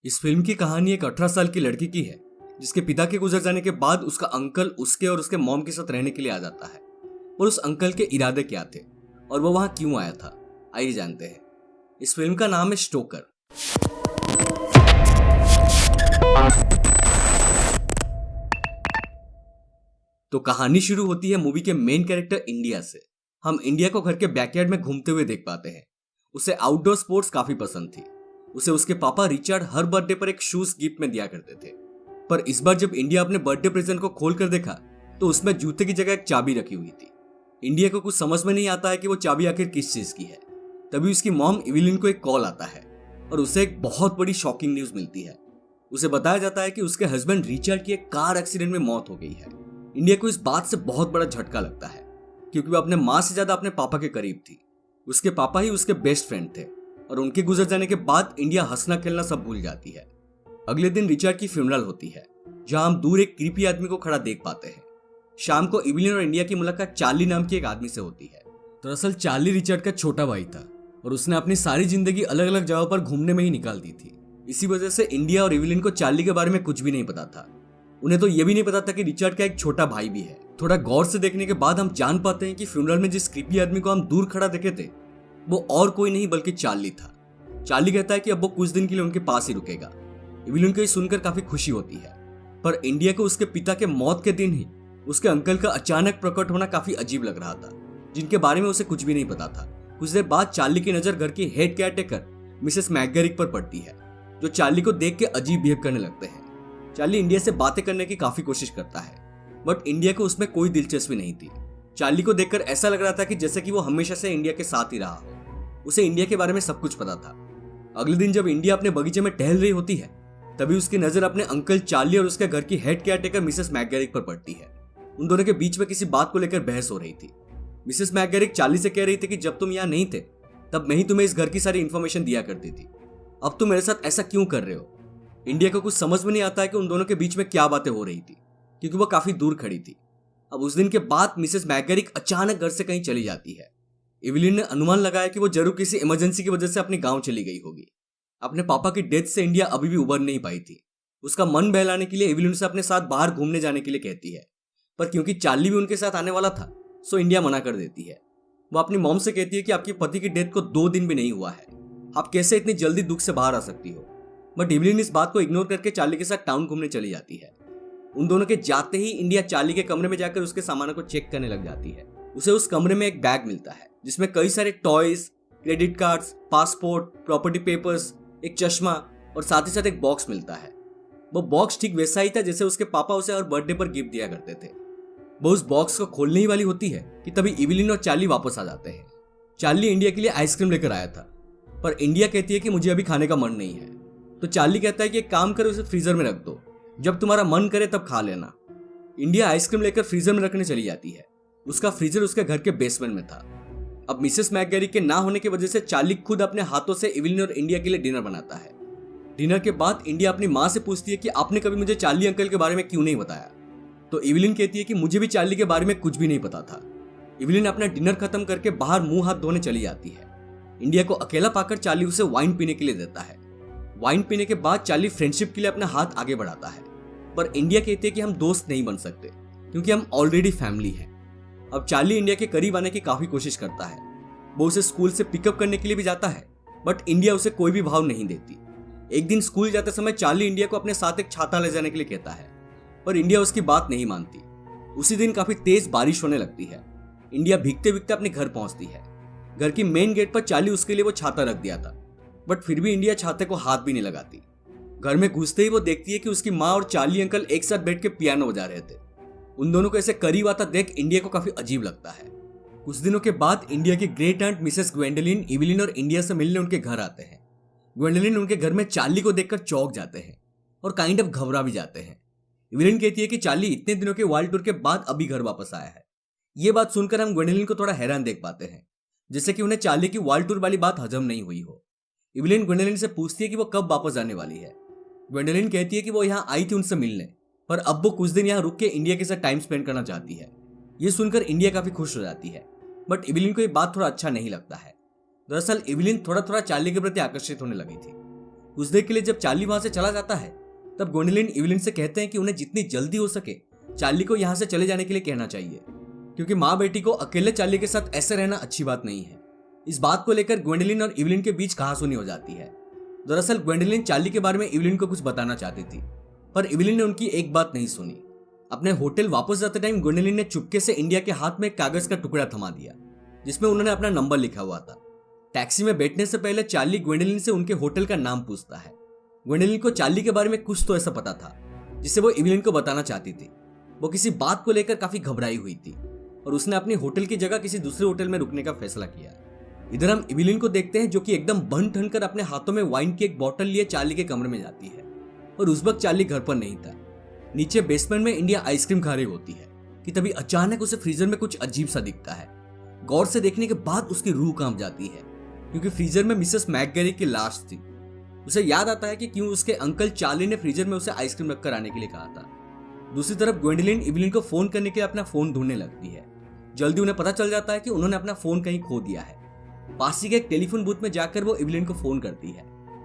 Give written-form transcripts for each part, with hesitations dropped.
इस फिल्म की कहानी एक 18 साल की लड़की की है जिसके पिता के गुजर जाने के बाद उसका अंकल उसके और उसके मॉम के साथ रहने के लिए आ जाता है। और उस अंकल के इरादे क्या थे और वो वहां क्यों आया था, आइए जानते हैं। इस फिल्म का नाम है स्टोकर। तो कहानी शुरू होती है मूवी के मेन कैरेक्टर इंडिया से। हम इंडिया को घर के बैकयार्ड में घूमते हुए देख पाते हैं। उसे आउटडोर स्पोर्ट्स काफी पसंद थी। उसे उसके पापा रिचर्ड हर बर्थडे पर एक शूज गिफ्ट में दिया करते थे। पर इस बार जब इंडिया अपने बर्थडे प्रेजेंट को खोल कर देखा तो उसमें जूते की जगह एक चाबी रखी हुई थी। इंडिया को कुछ समझ में नहीं आता है कि वो चाबी आखिर किस चीज की है। तभी उसकी मॉम इविलिन को एक कॉल आता है और उसे एक बहुत बड़ी शॉकिंग न्यूज मिलती है। उसे बताया जाता है कि उसके हस्बैंड रिचर्ड की एक कार एक्सीडेंट में मौत हो गई है। इंडिया को इस बात से बहुत बड़ा झटका लगता है क्योंकि वो अपने माँ से ज्यादा अपने पापा के करीब थी। उसके पापा ही उसके बेस्ट फ्रेंड थे और उनके गुजर जाने के बाद इंडिया हंसना खेलना सब भूल जाती है। अगले दिन रिचर्ड की फ्यूनरल होती है जहां हम दूर एक क्रीपी आदमी को खड़ा देख पाते हैं। शाम को इविलिन और इंडिया की मुलाकात चार्ली नाम के एक आदमी से होती है। दरअसल चार्ली रिचर्ड का छोटा भाई था और उसने अपनी सारी जिंदगी अलग अलग जगहों पर घूमने में ही निकाल दी थी। इसी वजह से इंडिया और इविलिन को चार्ली के बारे में कुछ भी नहीं पता था। उन्हें तो यह भी नहीं पता था कि रिचर्ड का एक छोटा भाई भी है। थोड़ा गौर से देखने के बाद हम जान पाते हैं कि फ्यूनरल में जिस क्रीपी आदमी को हम दूर खड़ा देखे थे वो और कोई नहीं बल्कि चार्ली था। चार्ली कहता है कि अब वो कुछ दिन के लिए उनके पास ही रुकेगा। इविलिन को ये सुनकर काफी खुशी होती है, पर इंडिया को उसके पिता के मौत के दिन ही उसके अंकल का अचानक प्रकट होना काफी अजीब लग रहा था, जिनके बारे में उसे कुछ भी नहीं पता था। कुछ देर बाद चार्ली की नजर घर की हेड केयरटेकर मिसेस मैकगैरिक पर पड़ती है, जो चार्ली को देख के अजीब बिहेव करने लगते हैं। चार्ली इंडिया से बातें करने की काफी कोशिश करता है, बट इंडिया को उसमें कोई दिलचस्पी नहीं थी। चार्ली को देखकर ऐसा लग रहा था कि जैसे कि वो हमेशा से इंडिया के साथ ही रहा हो। उसे इंडिया के बारे में सब कुछ पता था। अगले दिन जब इंडिया अपने बगीचे में टहल रही होती है तभी उसकी नजर अपने अंकल चार्ली और उसके घर की हेड केयरटेकर मिसेस मैकगैरिक पर पड़ती है। उन दोनों के बीच में किसी बात को लेकर बहस हो रही थी। मिसेस मैकगैरिक चार्ली से कह रही थी कि जब तुम यहाँ नहीं थे तब मैं ही तुम्हें इस घर की सारी इंफॉर्मेशन दिया करती थी। अब तुम मेरे साथ ऐसा क्यों कर रहे हो? इंडिया को कुछ समझ में नहीं आता है कि उन दोनों के बीच में क्या बातें हो रही थी, क्योंकि वो काफी दूर खड़ी थी। अब उस दिन के बाद मिसेस मैकगैरिक अचानक घर से कहीं चली जाती है। इविलिन ने अनुमान लगाया कि वो जरूर किसी इमरजेंसी की वजह से अपने गांव चली गई होगी। अपने पापा की डेथ से इंडिया अभी भी उबर नहीं पाई थी। उसका मन बहलाने के लिए इविलिन से अपने साथ बाहर घूमने जाने के लिए कहती है, पर क्योंकि चार्ली भी उनके साथ आने वाला था सो इंडिया मना कर देती है। वो अपनी मॉम से कहती है कि आपके पति की डेथ को 2 दिन भी नहीं हुआ है, आप कैसे इतनी जल्दी दुख से बाहर आ सकती हो। बट इविलिन इस बात को इग्नोर करके चार्ली के साथ टाउन घूमने चली जाती है। उन दोनों के जाते ही इंडिया चार्ली के कमरे में जाकर उसके सामानों को चेक करने लग जाती है। उसे उस कमरे में एक बैग मिलता है जिसमें कई सारे toys, credit cards, passport, property papers, एक चश्मा और साथ ही साथ एक बॉक्स मिलता है। वो बॉक्स ठीक वैसा ही था जैसे उसके पापा उसे हर बर्थडे पर गिफ्ट दिया करते थे। वो उस बॉक्स को खोलने ही वाली होती है कि तभी इविलिन और चार्ली वापस आ जाते हैं। चार्ली इंडिया के लिए आइसक्रीम लेकर आया था, पर इंडिया कहती है कि मुझे अभी खाने का मन नहीं है। तो चार्ली कहता है कि एक काम करो, उसे फ्रीजर में रख दो, जब तुम्हारा मन करे तब खा लेना। इंडिया आइसक्रीम लेकर फ्रीजर में रखने चली जाती है। उसका फ्रीजर उसके घर के बेसमेंट में था। अब मिसेस मैकगैरिक के ना होने की वजह से चार्ली खुद अपने हाथों से इविलिन और इंडिया के लिए डिनर बनाता है। डिनर के बाद इंडिया अपनी माँ से पूछती है कि आपने कभी मुझे चार्ली अंकल के बारे में क्यों नहीं बताया। तो इविलिन कहती है कि मुझे भी चार्ली के बारे में कुछ भी नहीं पता था। इविलिन अपना डिनर खत्म करके बाहर मुंह हाथ धोने चली जाती है। इंडिया को अकेला पाकर चार्ली उसे वाइन पीने के लिए देता है। वाइन पीने के बाद चार्ली फ्रेंडशिप के लिए अपना हाथ आगे बढ़ाता है, पर इंडिया कहती है कि हम दोस्त नहीं बन सकते क्योंकि हम ऑलरेडी फैमिली हैं। अब चार्ली इंडिया के करीब आने की काफी कोशिश करता है। वो उसे स्कूल से पिकअप करने के लिए भी जाता है, बट इंडिया उसे कोई भी भाव नहीं देती। एक दिन स्कूल जाते समय चार्ली इंडिया को अपने साथ एक छाता ले जाने के लिए कहता है, पर इंडिया उसकी बात नहीं मानती। उसी दिन काफी तेज बारिश होने लगती है। इंडिया भीगते भीगते अपने घर पहुंचती है। घर की मेन गेट पर चार्ली उसके लिए वो छाता रख दिया था, बट फिर भी इंडिया छाते को हाथ भी नहीं लगाती। घर में घुसते ही वो देखती है कि उसकी माँ और चार्ली अंकल एक साथ बैठ के पियानो बजा रहे थे। उन दोनों को ऐसे करीब आता देख इंडिया को काफी अजीब लगता है। कुछ दिनों के बाद इंडिया की ग्रेट आंट मिसेस ग्वेंडोलिन इविलिन और इंडिया से मिलने उनके घर आते हैं। ग्वेंडोलिन उनके घर में चार्ली को देखकर चौंक जाते हैं और काइंड ऑफ घबरा भी जाते हैं। इविलिन कहती है कि चार्ली इतने दिनों के वर्ल्ड टूर के बाद अभी घर वापस आया है। ये बात सुनकर हम ग्वेंडोलिन को थोड़ा हैरान देख पाते हैं, जैसे कि उन्हें चार्ली की वर्ल्ड टूर वाली बात हजम नहीं हुई हो। इविलिन ग्वेंडोलिन से पूछती है कि वो कब वापस आने वाली है। ग्वेंडोलिन कहती है कि वो यहाँ आई थी उनसे मिलने, पर अब वो कुछ दिन यहाँ रुक के इंडिया के साथ टाइम स्पेंड करना चाहती है। ये सुनकर इंडिया काफी खुश हो जाती है, बट इविलिन को ये बात थोड़ा अच्छा नहीं लगता है। दरअसल इविलिन थोड़ा थोड़ा चार्ली के प्रति आकर्षित होने लगी थी। कुछ देर के लिए जब चार्ली वहां से चला जाता है तब ग्वेंडोलिन इवलिन से कहते हैं कि उन्हें जितनी जल्दी हो सके चार्ली को यहाँ से चले जाने के लिए कहना चाहिए, क्योंकि माँ बेटी को अकेले चार्ली के साथ ऐसे रहना अच्छी बात नहीं है। इस बात को लेकर ग्वेंडोलिन और इवलिन के बीच कहासुनी हो जाती है। दरअसल ग्वेंडोलिन चार्ली के बारे में इवलिन को कुछ बताना चाहती थी, पर इवलिन ने उनकी एक बात नहीं सुनी। अपने होटल वापस जाते टाइम ग्वेंडोलिन ने चुपके से इंडिया के हाथ में एक कागज का टुकड़ा थमा दिया जिसमें उन्होंने अपना नंबर लिखा हुआ था। टैक्सी में बैठने से पहले चार्ली ग्वेंडोलिन से उनके होटल का नाम पूछता है। ग्वेंडोलिन को चार्ली के बारे में कुछ तो ऐसा पता था जिसे वो इवलिन को बताना चाहती थी। वो किसी बात को लेकर काफी घबराई हुई थी और उसने अपनी होटल की जगह किसी दूसरे होटल में रुकने का फैसला किया। इधर हम इवलिन को देखते हैं जो कि एकदम बन ठन कर अपने हाथों में वाइन की एक बोतल लिए चार्ली के कमरे में जाती है और उस वक्त चार्ली घर पर नहीं था। नीचे बेसमेंट में इंडिया आइसक्रीम खा रही होती है कि तभी अचानक उसे फ्रीजर में कुछ अजीब सा दिखता है। गौर से देखने के बाद उसकी रूह कांप जाती है क्योंकि फ्रीजर में मिसेस मैकगैरी की लाश थी। उसे याद आता है कि क्यों उसके अंकल चार्ली ने फ्रीजर में उसे आइसक्रीम रखकर आने के लिए कहा था। दूसरी तरफ ग्वेंडोलिन इवलिन को फोन करने के लिए अपना फोन ढूंढने लगती है। जल्दी उन्हें पता चल जाता है कि उन्होंने अपना फोन कहीं खो दिया है। पास ही के एक टेलीफोन बूथ में जाकर वो इवलिन को फोन करती है,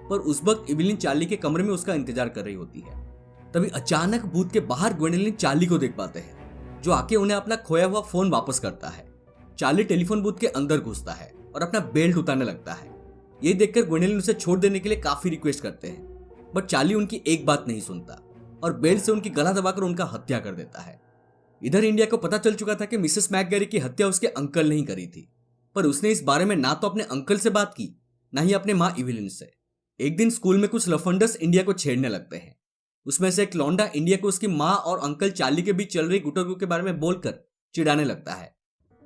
पर उस वक्त इवलिन चार्ली के कमरे में उसका इंतजार कर रही होती है। तभी अचानक बूथ के बाहर ग्वेंडोलिन चार्ली को देख पाते हैं जो आके उन्हें अपना खोया हुआ फोन वापस करता है। चार्ली टेलीफोन बूथ के अंदर घुसता है और अपना बेल्ट उतारने लगता है। ये देखकर ग्वेंडोलिन उसे छोड़ देने के लिए काफी रिक्वेस्ट करते हैं, बट चार्ली उनकी एक बात नहीं सुनता और बेल्ट से उनकी गला दबाकर उनका हत्या कर देता है। इधर इंडिया को पता चल चुका था कि मिसेस मैकगैरी की हत्या उसके अंकल ने ही करी थी, पर उसने इस बारे में ना तो अपने अंकल से बात की ना ही अपने माँ इवलिन से। एक दिन स्कूल में कुछ लफंडस इंडिया को छेड़ने लगते हैं। उसमें से एक लौंडा इंडिया को उसकी माँ और अंकल चार्ली के बीच चल रही गुटरगु के बारे में बोलकर चिढ़ाने लगता है।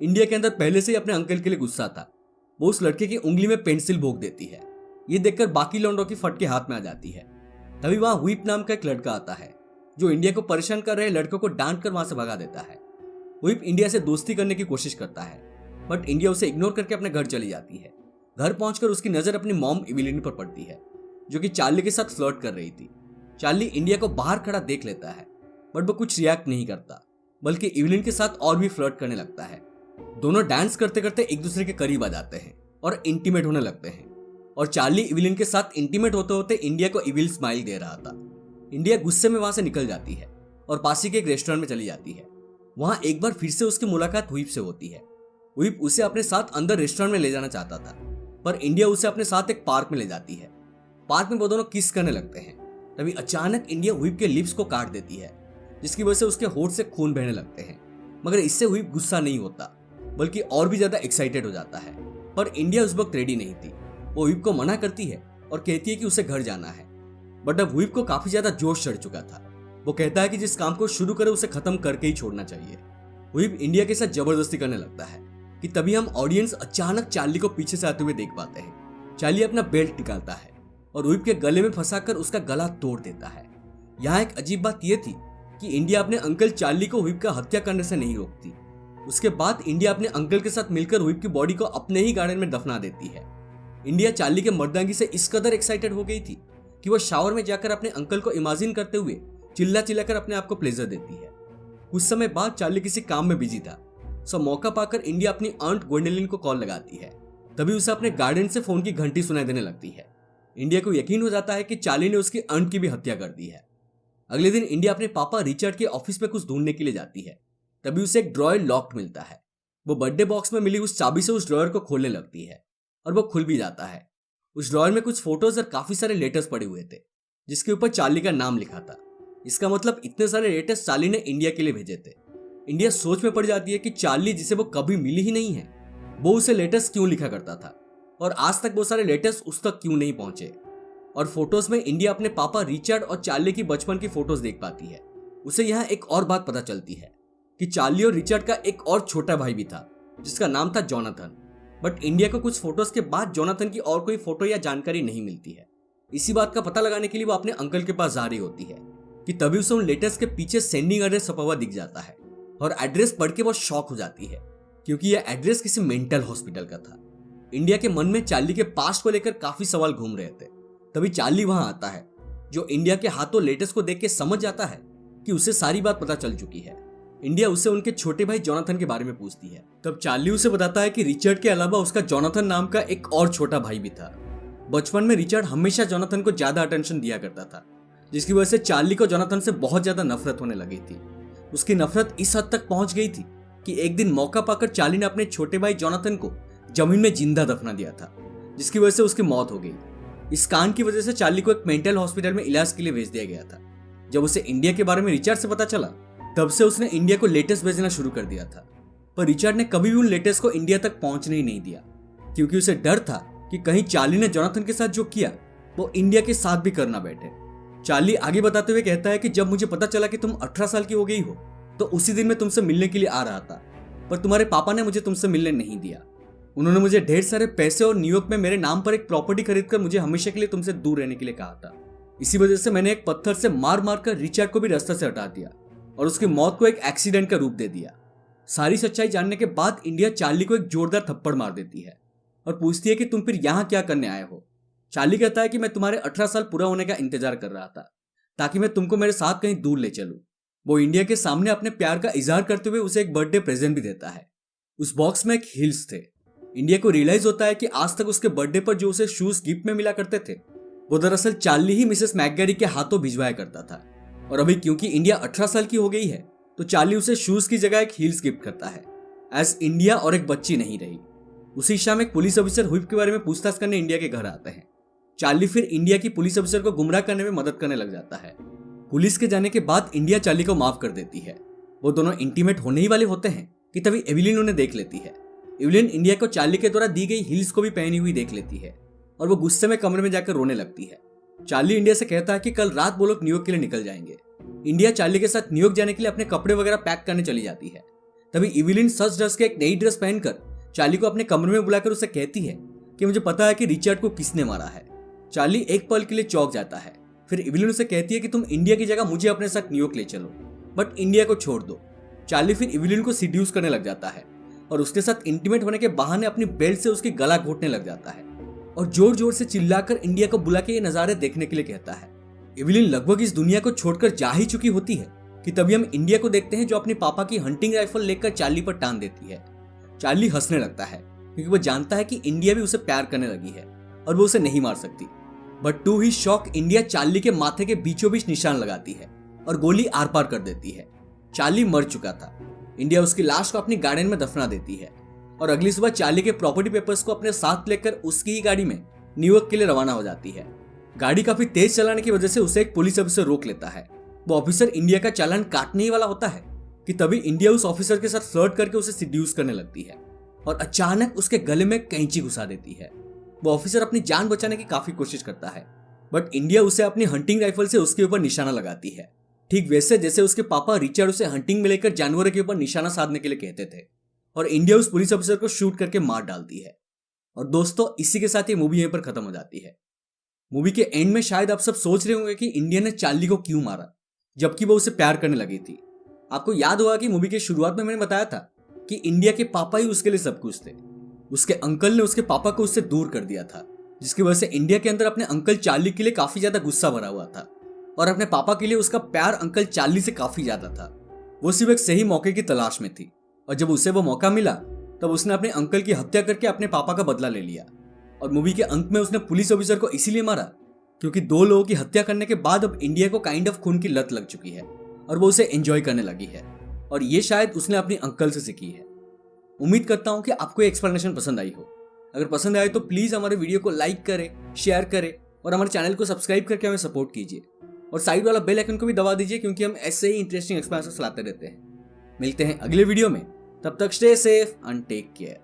इंडिया के अंदर पहले से ही अपने अंकल के लिए गुस्सा था। वो उस लड़के की उंगली में पेंसिल भोंक देती है। ये देखकर बाकी लौंडों की फटके हाथ में आ जाती है। तभी वहां व्हीप नाम का एक लड़का आता है जो इंडिया को परेशान कर रहे लड़कों को डांट कर वहां से भगा देता है। व्हीप इंडिया से दोस्ती करने की कोशिश करता है, बट इंडिया उसे इग्नोर करके अपने घर चली जाती है। घर पहुंचकर उसकी नजर अपनी मॉम इवलिन पर पड़ती है जो कि चार्ली के साथ फ्लर्ट कर रही थी। चार्ली इंडिया को बाहर खड़ा देख लेता है, बट वो कुछ रिएक्ट नहीं करता, बल्कि इवलिन के साथ और भी फ्लर्ट करने लगता है। दोनों डांस करते करते एक दूसरे के करीब आ जाते हैं और इंटीमेट होने लगते हैं। और चार्ली इवलिन के साथ इंटीमेट होते होते इंडिया को इविल स्माइल दे रहा था। इंडिया गुस्से में वहां से निकल जाती है और पास ही के एक रेस्टोरेंट में चली जाती है। वहां एक बार फिर से उसकी मुलाकात व्हीप से होती है। व्हीप उसे अपने साथ अंदर रेस्टोरेंट में ले जाना चाहता था, पर इंडिया उसे अपने साथ एक पार्क में ले जाती है। पार्क में वो दोनों किस करने लगते हैं। तभी अचानक इंडिया व्हीप के लिप्स को काट देती है, जिसकी वजह से उसके होठ से खून बहने लगते हैं। मगर इससे व्हीप गुस्सा नहीं होता, बल्कि और भी ज्यादा एक्साइटेड हो जाता है। पर इंडिया उस वक्त रेडी नहीं थी। वो व्हीप को मना करती है और कहती है कि उसे घर जाना है, बट अब व्हीप को काफी ज्यादा जोश चढ़ चुका था। वो कहता है कि जिस काम को शुरू करे उसे खत्म करके ही छोड़ना चाहिए। व्हीप इंडिया के साथ जबरदस्ती करने लगता है कि तभी हम ऑडियंस अचानक चार्ली को पीछे से आते हुए देख पाते हैं। चार्ली अपना बेल्ट निकालता है और व्हीप के गले में फंसाकर उसका गला तोड़ देता है। यहाँ एक अजीब बात यह थी कि इंडिया अपने अंकल चार्ली को व्हीप का हत्या करने से नहीं रोकती। उसके बाद इंडिया अपने अंकल के साथ मिलकर व्हीप की बॉडी को अपने ही गार्डन में दफना देती है। इंडिया चार्ली के मर्दांगी से इस कदर एक्साइटेड हो गई थी कि वो शावर में जाकर अपने अंकल को इमेजिन करते हुए चिल्ला चिल्लाकर अपने आप को प्लेजर देती है। कुछ समय बाद चार्ली किसी काम में बिजी था, सो मौका पाकर इंडिया अपनी आंट ग्वेंडोलिन को कॉल लगाती है। तभी उसे अपने गार्डन से फोन की घंटी सुनाई देने लगती है। इंडिया को यकीन हो जाता है कि चार्ली ने उसकी आंट की भी हत्या कर दी है। अगले दिन इंडिया अपने पापा रिचर्ड के ऑफिस में कुछ ढूंढने के लिए जाती है। तभी उसे एक ड्रॉयर लॉक्ड मिलता है। वो बर्थडे बॉक्स में मिली उस चाबी से उस ड्रॉयर को खोलने लगती है और वो खुल भी जाता है। उस ड्रॉयर में कुछ फोटोज और काफी सारे लेटर्स पड़े हुए थे जिसके ऊपर चार्ली का नाम लिखा था। इसका मतलब इतने सारे लेटर्स चार्ली ने इंडिया के लिए भेजे थे। इंडिया सोच में पड़ जाती है कि चार्ली जिसे वो कभी मिली ही नहीं है, वो उसे लेटर्स क्यों लिखा करता था और आज तक वो सारे लेटर्स उस तक क्यों नहीं पहुंचे। और फोटोज में इंडिया अपने पापा रिचर्ड और चार्ली की बचपन की फोटोज देख पाती है। उसे यहाँ एक और बात पता चलती है कि चार्ली और रिचर्ड का एक और छोटा भाई भी था जिसका नाम था जोनाथन। बट इंडिया को कुछ फोटोज के बाद जोनाथन की और कोई फोटो या जानकारी नहीं मिलती है। इसी बात का पता लगाने के लिए वो अपने अंकल के पास जा रही होती है कि तभी उसे उन लेटर्स के पीछे सेंडिंग एड्रेस छपा हुआ दिख जाता है और एड्रेस पढ़ के वो शॉक हो जाती है क्योंकि यह एड्रेस किसी मेंटल हॉस्पिटल का था। इंडिया के मन में चार्ली के पास्ट को लेकर काफी सवाल घूम रहे थे। तभी चार्ली वहां आता है जो इंडिया के हाथों लेटर्स को देख के समझ जाता है कि उसे सारी बात पता चल चुकी है। इंडिया उससे उनके छोटे भाई जोनाथन के बारे में पूछती है। तब चार्ली उसे बताता है कि रिचर्ड के अलावा उसका जोनाथन नाम का एक और छोटा भाई भी था। बचपन में रिचर्ड हमेशा जोनाथन को ज्यादा अटेंशन दिया करता था, जिसकी वजह से चार्ली को जोनाथन से बहुत ज्यादा नफरत होने लगी थी। उसकी नफरत इस हद तक पहुंच गई थी कि एक दिन मौका पाकर चार्ली ने अपने छोटे भाई जोनाथन को जमीन में जिंदा दफना दिया था, जिसकी वजह से उसकी मौत हो गई। इस कांड की वजह से चार्ली को एक मेंटल हॉस्पिटल में इलाज के लिए भेज दिया गया था। जब उसे इंडिया के बारे में रिचर्ड से पता चला, तब से उसने इंडिया को लेटर्स भेजना शुरू कर दिया था। पर रिचर्ड ने कभी भी उन लेटर्स को इंडिया तक पहुंचने ही नहीं दिया, क्योंकि उसे डर था कि कहीं चार्ली ने जोनाथन के साथ जो किया वो इंडिया के साथ भी करना बैठे। चार्ली आगे बताते हुए कहता है कि जब मुझे पता चला कि तुम 18 साल की हो गई हो, तो उसी दिन मैं तुमसे मिलने के लिए आ रहा था, पर तुम्हारे पापा ने मुझे तुमसे मिलने नहीं दिया। उन्होंने मुझे ढेर सारे पैसे और न्यूयॉर्क में मेरे नाम पर एक प्रॉपर्टी खरीदकर मुझे हमेशा के लिए तुमसे दूर रहने के लिए कहा था। इसी वजह से मैंने एक पत्थर से मार मार कर रिचर्ड को भी रास्ते से हटा दिया और उसकी मौत को एक एक्सीडेंट का रूप दे दिया। सारी सच्चाई जानने के बाद इंडिया चार्ली को एक जोरदार थप्पड़ मार देती है और पूछती है कि तुम फिर यहाँ क्या करने आए हो। चार्ली कहता है कि मैं तुम्हारे 18 साल पूरा होने का इंतजार कर रहा था ताकि मैं तुमको मेरे साथ कहीं दूर ले चलूं। वो इंडिया के सामने अपने प्यार का इजहार करते हुए उसे एक बर्थडे प्रेजेंट भी देता है। उस बॉक्स में एक हील्स थे। इंडिया को रियलाइज होता है कि आज तक उसके बर्थडे पर जो उसे शूज गिफ्ट में मिला करते थे, वो दरअसल चार्ली ही मिसेस मैकगैरी के हाथों भिजवाया करता था। और अभी क्योंकि इंडिया 18 साल की हो गई है, तो चार्ली उसे शूज की जगह एक हील्स गिफ्ट करता है, एज इंडिया और एक बच्ची नहीं रही। उसी शाम एक पुलिस ऑफिसर हुइप के बारे में पूछताछ करने इंडिया के घर आते हैं। चार्ली फिर इंडिया की पुलिस ऑफिसर को गुमराह करने में मदद करने लग जाता है। पुलिस के जाने के बाद इंडिया चार्ली को माफ कर देती है। वो दोनों इंटीमेट होने ही वाले होते हैं कि तभी एविलिन उन्हें देख लेती है। एविलिन इंडिया को चार्ली के द्वारा दी गई हील्स को भी पहनी हुई देख लेती है और वो गुस्से में कमरे में जाकर रोने लगती है। चार्ली इंडिया से कहता है कि कल रात वो लोग न्यूयॉर्क के लिए निकल जाएंगे। इंडिया चार्ली के साथ न्यूयॉर्क जाने के लिए अपने कपड़े वगैरह पैक करने चली जाती है। तभी एविलिन सच ड्रेस के एक नई ड्रेस पहनकर चार्ली को अपने कमरे में बुलाकर उसे कहती है कि मुझे पता है कि रिचर्ड को किसने मारा है। चार्ली एक पल के लिए चौंक जाता है। फिर एविलिन उसे कहती है कि तुम इंडिया की जगह मुझे अपने साथ न्यूयॉर्क ले चलो, बट इंडिया को छोड़ दो। चार्ली फिर एविलिन को सीड्यूस करने लग जाता है और उसके साथ इंटीमेट होने के बहाने अपनी बेल्ट से उसकी गला घोटने लग जाता है और जोर जोर से चिल्लाकर इंडिया को बुला के ये नजारे देखने के लिए कहता है। एविलिन लगभग इस दुनिया को छोड़कर जा ही चुकी होती है कि तभी हम इंडिया को देखते हैं, जो अपने पापा की हंटिंग राइफल लेकर चार्ली पर टांग देती है। चार्ली हंसने लगता है क्योंकि वो जानता है कि इंडिया भी उसे प्यार करने लगी है और वो उसे नहीं मार सकती। But to he shock, India Charlie के माथे के बीचों बीच निशान लगाती है और गोली आर पार कर देती है। चार्ली मर चुका था। इंडिया उसकी लाश को अपनी गार्डन में दफना देती है और अगली सुबह चार्ली के प्रॉपर्टी पेपर्स को अपने साथ लेकर उसकी ही गाड़ी में न्यूयॉर्क के लिए रवाना हो जाती है। गाड़ी काफी तेज चलाने की वजह से उसे एक पुलिस ऑफिसर रोक लेता है। वो ऑफिसर इंडिया का चालान काटने ही वाला होता है कि तभी इंडिया उस ऑफिसर के साथ फ्लर्ट करके उसे सिड्यूस करने लगती है और अचानक उसके गले में कैंची घुसा देती है। वो ऑफिसर अपनी जान बचाने की काफी कोशिश करता है, बट इंडिया उसे अपनी हंटिंग राइफल से उसके ऊपर निशाना लगाती है, ठीक वैसे जैसे उसके पापा रिचर्ड उसे हंटिंग में लेकर जानवरों के ऊपर निशाना साधने के लिए कहते थे। और इंडिया उस पुलिस ऑफिसर को शूट करके मार डालती है। और दोस्तों, इसी के साथ ये मूवी यहीं पर खत्म हो जाती है। मूवी के एंड में शायद आप सब सोच रहे होंगे कि इंडिया ने चार्ली को क्यों मारा, जबकि वो उसे प्यार करने लगी थी। आपको याद होगा कि मूवी के शुरुआत में मैंने बताया था कि इंडिया के पापा ही उसके लिए सब कुछ थे। उसके अंकल ने उसके पापा को उससे दूर कर दिया था, जिसकी वजह से इंडिया के अंदर अपने अंकल चार्ली के लिए काफी ज्यादा गुस्सा भरा हुआ था और अपने पापा के लिए उसका प्यार अंकल चार्ली से काफी ज्यादा था। वो सिर्फ एक सही मौके की तलाश में थी और जब उसे वो मौका मिला तब उसने अपने अंकल की हत्या करके अपने पापा का बदला ले लिया। और मूवी के अंत में उसने पुलिस ऑफिसर को इसीलिए मारा क्योंकि दो लोगों की हत्या करने के बाद अब इंडिया को काइंड ऑफ खून की लत लग चुकी है और वो उसे एंजॉय करने लगी है। और ये शायद उसने अपने अंकल से सीखी है। उम्मीद करता हूँ कि आपको ये एक्सप्लेनेशन पसंद आई हो। अगर पसंद आए तो प्लीज हमारे वीडियो को लाइक करें, शेयर करें और हमारे चैनल को सब्सक्राइब करके हमें सपोर्ट कीजिए और साइड वाला बेल आइकन को भी दबा दीजिए, क्योंकि हम ऐसे ही इंटरेस्टिंग एक्सप्लेनेशन लाते रहते हैं। मिलते हैं अगले वीडियो में, तब तक stay safe and take care.